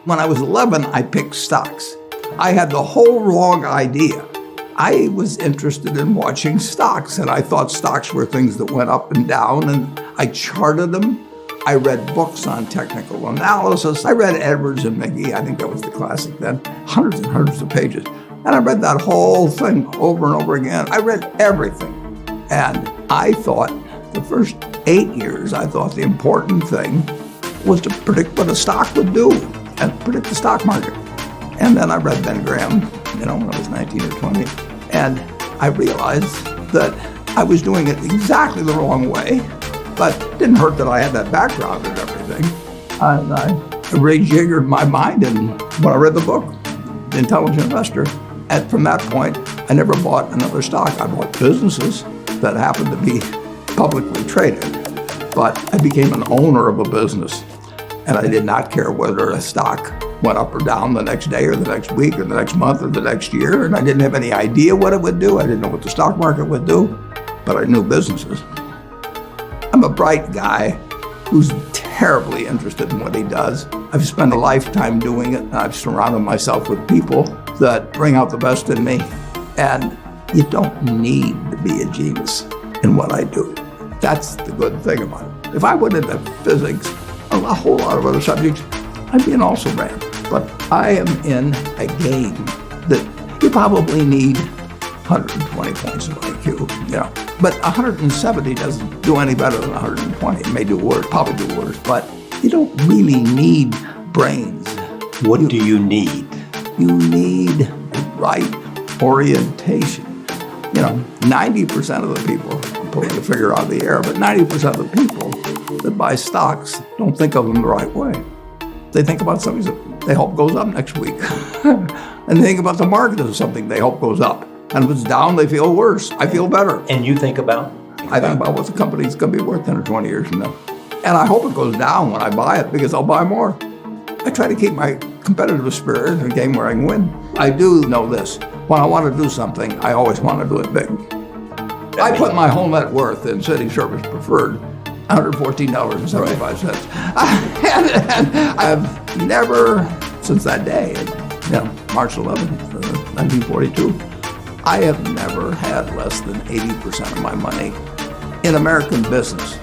When I was 11, I picked stocks. I had the whole wrong idea. I was interested in watching stocks, and I thought stocks were things that went up and down, and I charted them. I read books on technical analysis. I read Edwards and McGee. I think that was the classic then. Hundreds and hundreds of pages. And I read that whole thing over and over again. I read everything. And I thought, the first 8 years, I thought the important thing was to predict what a stock would do and predict the stock market. And then I read Ben Graham, when I was 19 or 20. And I realized that I was doing it exactly the wrong way, but it didn't hurt that I had that background and everything. And I rejiggered my mind, and when I read the book, The Intelligent Investor, and from that point, I never bought another stock. I bought businesses that happened to be publicly traded, but I became an owner of a business, and I did not care whether a stock went up or down the next day or the next week or the next month or the next year, and I didn't have any idea what it would do. I didn't know what the stock market would do, but I knew businesses. I'm a bright guy who's terribly interested in what he does. I've spent a lifetime doing it, and I've surrounded myself with people that bring out the best in me, and you don't need to be a genius in what I do. That's the good thing about it. If I went into physics, a whole lot of other subjects, I'd be an also-ran. But I am in a game that you probably need 120 points of IQ, But 170 doesn't do any better than 120. It may do worse, probably do worse, but you don't really need brains. What do you need? You need the right orientation. 90% of the people, I'm pulling a figure out of the air, but 90% of the people that buy stocks don't think of them the right way. They think about something that they hope goes up next week. And they think about the market as something they hope goes up. And if it's down, they feel worse. I feel better. And you think about? I think about what the company's going to be worth 10 or 20 years from now. And I hope it goes down when I buy it, because I'll buy more. I try to keep my competitive spirit in a game where I can win. I do know this. When I want to do something, I always want to do it big. I put my whole net worth in City Service Preferred, $114.75. And I've never, since that day, March 11th, 1942, I have never had less than 80% of my money in American business.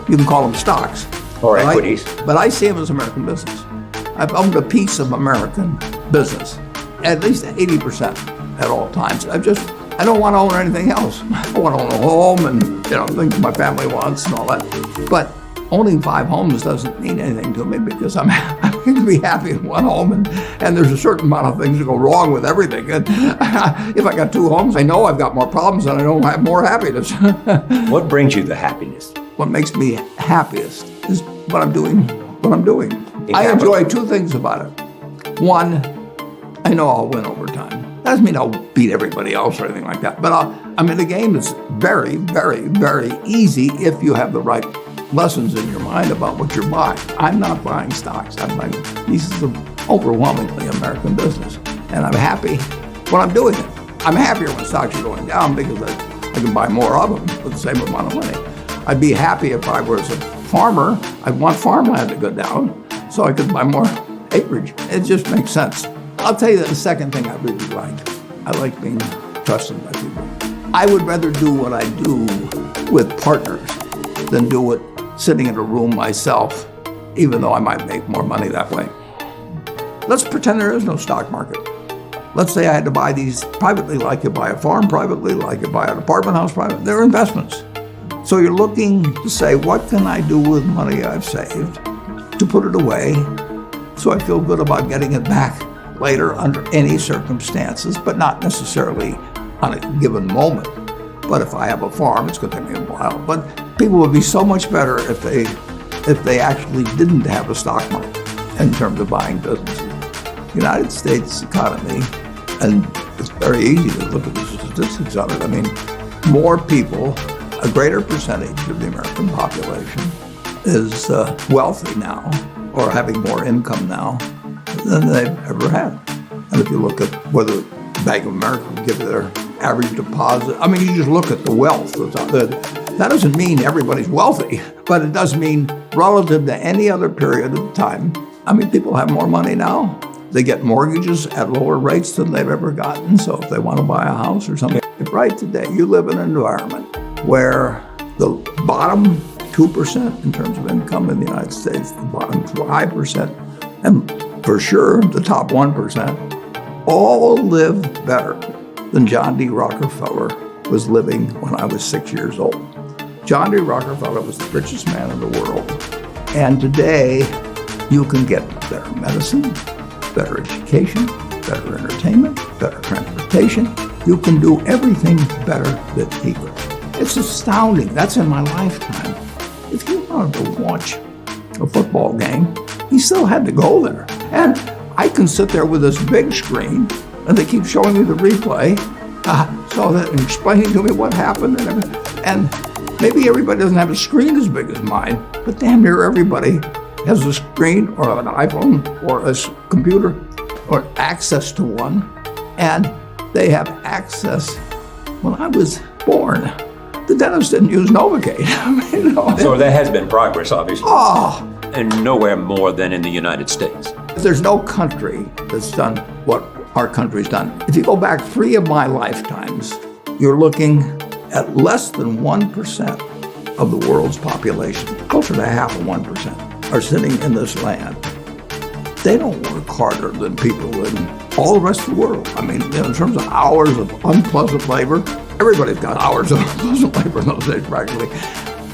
You can call them stocks. Or equities. But I see them as American business. I've owned a piece of American business, at least 80% at all times. I don't want to own anything else. I want to own a home and, things my family wants and all that. But owning 5 homes doesn't mean anything to me, because I'm going to be happy in one home, and there's a certain amount of things that go wrong with everything. And if I got 2 homes, I know I've got more problems and I don't have more happiness. What brings you the happiness? What makes me happiest is what I'm doing. I enjoy 2 things about it. One, I know I'll win over time. That doesn't mean I'll beat everybody else or anything like that, but I'm in a game that's very, very, very easy if you have the right lessons in your mind about what you're buying. I'm not buying stocks. I'm buying pieces of overwhelmingly American business, and I'm happy when I'm doing it. I'm happier when stocks are going down, because I can buy more of them for the same amount of money. I'd be happy if I was a farmer. I'd want farmland to go down so I could buy more acreage. It just makes sense. I'll tell you the second thing I really like. I like being trusted by people. I would rather do what I do with partners than do it sitting in a room myself, even though I might make more money that way. Let's pretend there is no stock market. Let's say I had to buy these privately, like you buy a farm privately, like you buy an apartment house privately. They're investments. So you're looking to say, what can I do with money I've saved to put it away so I feel good about getting it back later under any circumstances, but not necessarily on a given moment. But if I have a farm, it's going to take me a while. But people would be so much better if they actually didn't have a stock market in terms of buying businesses. The United States economy, and it's very easy to look at the statistics on it. I mean, more people, a greater percentage of the American population is wealthy now, or having more income now than they've ever had. And if you look at whether Bank of America will give you their average deposit, I mean, you just look at the wealth that's out there. That doesn't mean everybody's wealthy, but it does mean relative to any other period of time, I mean, people have more money now. They get mortgages at lower rates than they've ever gotten. So if they want to buy a house or something, right today, you live in an environment where the bottom 2% in terms of income in the United States, the bottom 5%, and for sure the top 1%, all live better than John D. Rockefeller was living when I was 6 years old. John D. Rockefeller was the richest man in the world. And today, you can get better medicine, better education, better entertainment, better transportation. You can do everything better than he could. It's astounding. That's in my lifetime. If you wanted to watch a football game, he still had to go there. And I can sit there with this big screen, and they keep showing me the replay, so that and explaining to me what happened and everything. And maybe everybody doesn't have a screen as big as mine, but damn near everybody has a screen or an iPhone or a computer or access to one. And they have access. When I was born, the dentist didn't use Novocaine. So there has been progress, obviously. Oh, And nowhere more than in the United States. there's no country that's done what our country's done. If you go back 3 of my lifetimes, you're looking at less than 1% of the world's population, closer to half of 1%, are sitting in this land. They don't work harder than people in all the rest of the world. I mean, in terms of hours of unpleasant labor, everybody's got hours of unpleasant labor in those days practically.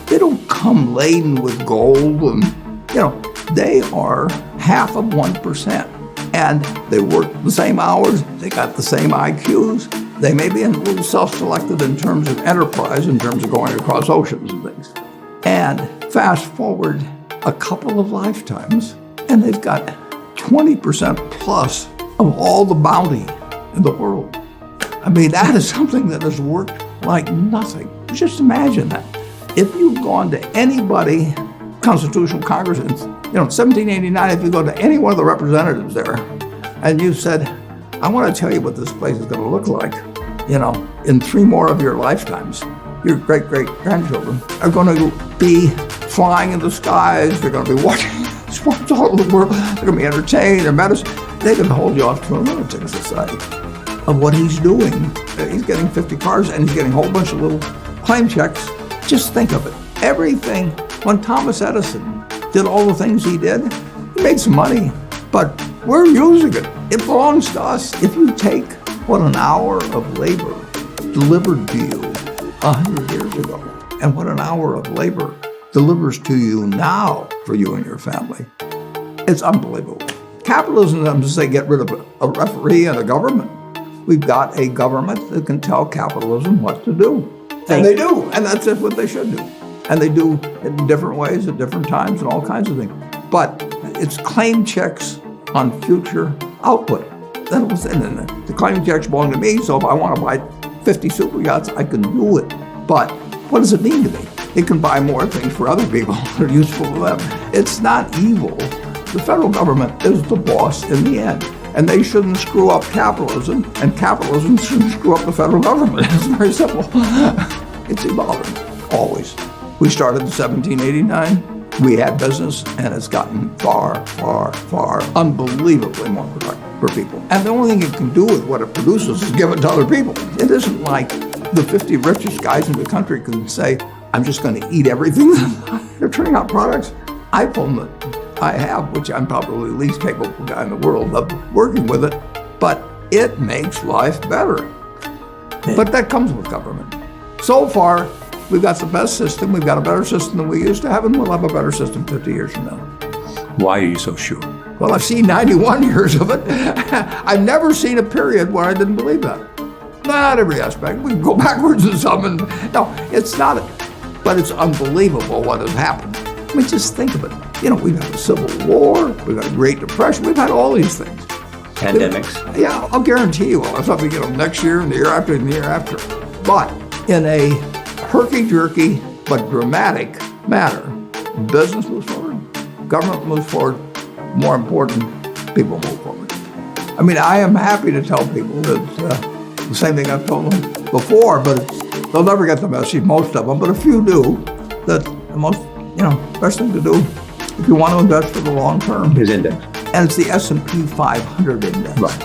They don't come laden with gold and, they are half of 1%. And they work the same hours, they got the same IQs. They may be a little self-selected in terms of enterprise, in terms of going across oceans and things. And fast forward a couple of lifetimes, and they've got 20% plus of all the bounty in the world. I mean, that is something that has worked like nothing. Just imagine that. If you've gone to anybody, Constitutional Congress, in 1789, if you go to any one of the representatives there, and you said, I want to tell you what this place is going to look like, in 3 more of your lifetimes, your great-great-grandchildren are going to be flying in the skies, they're going to be watching sports all over the world, they're going to be entertained, their medicine. They can hold you off to a lunatic society of what he's doing. He's getting 50 cars and he's getting a whole bunch of little claim checks. Just think of it. Everything, when Thomas Edison did all the things he did, he made some money, but we're using it. It belongs to us. If you take what an hour of labor delivered to you 100 years ago, and what an hour of labor delivers to you now for you and your family, it's unbelievable. Capitalism doesn't say get rid of a referee and a government. We've got a government that can tell capitalism what to do. And they do, and that's just what they should do. And they do it in different ways at different times and all kinds of things. But it's claim checks on future output. Then the claim checks belong to me, so if I want to buy 50 super yachts, I can do it. But what does it mean to me? It can buy more things for other people that are useful to them. It's not evil. The federal government is the boss in the end. And they shouldn't screw up capitalism, and capitalism shouldn't screw up the federal government. It's very simple. It's evolving, always. We started in 1789. We had business, and it's gotten far, far, far, unbelievably more productive for people. And the only thing it can do with what it produces is give it to other people. It isn't like the 50 richest guys in the country can say, I'm just going to eat everything. They're turning out products. iPhone that I have, which I'm probably the least capable guy in the world of working with it, but it makes life better. But that comes with government. So far, we've got the best system. We've got a better system than we used to have, and we'll have a better system 50 years from now. Why are you so sure? Well, I've seen 91 years of it. I've never seen a period where I didn't believe that. Not every aspect. We can go backwards in some, and no, it's not. But it's unbelievable what has happened. I mean, just think of it. We've had a Civil War, we've had a Great Depression, we've had all these things. Pandemics? Yeah, I'll guarantee you we'll have something next year and the year after and the year after. But in a herky-jerky but dramatic manner, business moves forward, government moves forward, more important, people move forward. I mean, I am happy to tell people that the same thing I've told them before, but they'll never get the message, most of them, but a few do, that the most, best thing to do if you want to invest for the long term. His index. And it's the S&P 500 index. Right.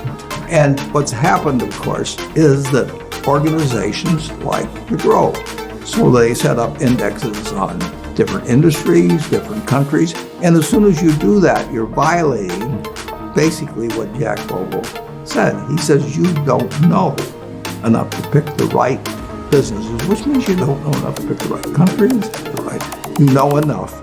And what's happened, of course, is that organizations like to grow. So they set up indexes on different industries, different countries. And as soon as you do that, you're violating basically what Jack Bogle said. He says you don't know enough to pick the right businesses, which means you don't know enough to pick the right countries, you know enough